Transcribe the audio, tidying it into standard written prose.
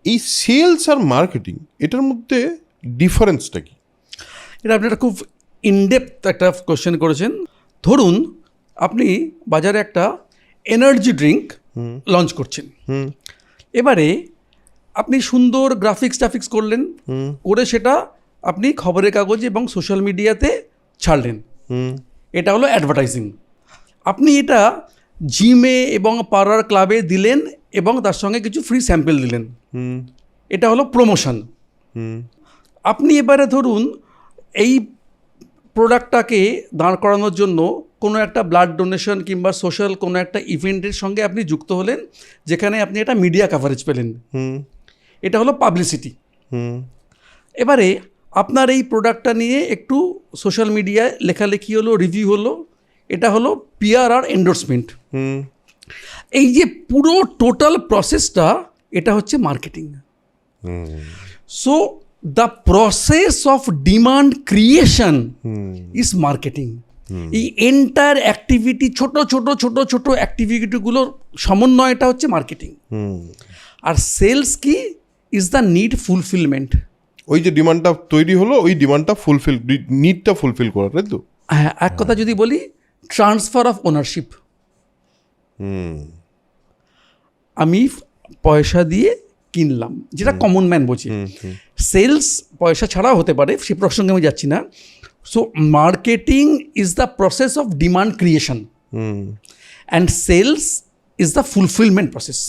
এই সেলস আর মার্কেটিং এটার মধ্যে ডিফারেন্সটা কি? এটা আপনি একটা খুব ইনডেপথ একটা কোয়েশ্চেন করেছেন। ধরুন আপনি বাজারে একটা এনার্জি ড্রিঙ্ক লঞ্চ করছেন, এবারে আপনি সুন্দর গ্রাফিক্স করলেন, করে সেটা আপনি খবরের কাগজ এবং সোশ্যাল মিডিয়াতে ছাড়লেন, এটা হলো অ্যাডভার্টাইজিং। আপনি এটা জিমে এবং পাড়ার ক্লাবে দিলেন এবং তার সঙ্গে কিছু ফ্রি স্যাম্পল দিলেন, এটা হলো প্রমোশন। আপনি এবারে ধরুন এই প্রোডাক্টটাকে দাঁড় করানোর জন্য কোনো একটা ব্লাড ডোনেশন কিংবা সোশ্যাল কোনো একটা ইভেন্টের সঙ্গে আপনি যুক্ত হলেন, যেখানে আপনি একটা মিডিয়া কাভারেজ পেলেন, এটা হলো পাবলিসিটি। এবারে আপনার এই প্রোডাক্টটা নিয়ে একটু সোশ্যাল মিডিয়ায় লেখালেখি হলো, রিভিউ হলো, এটা হলো পিআর আর এন্ডোর্সমেন্ট। এই যে পুরো টোটাল প্রসেসটা, এটা হচ্ছে marketing. So the process of demand creation is marketing. এই এন্টায়ার অ্যাক্টিভিটি, ছোট ছোট অ্যাক্টিভিটিগুলোর সমন্বয়টা হচ্ছে মার্কেটিং। আর সেলস কি? Is the need fulfilment. ওই যে ডিমান্ডটা তৈরি হলো, ওই ডিমান্ডটা নিডটা ফুলফিল করা, তাই তো? হ্যাঁ, এক কথা যদি বলি, ট্রান্সফার অফ ওনারশিপ। আমি পয়সা দিয়ে কিনলাম, যেটা কমন ম্যান বোঝে। সেলস পয়সা ছাড়াও হতে পারে, সে প্রসঙ্গে আমি যাচ্ছি না। So marketing is the process of demand creation, and sales is the fulfilment process.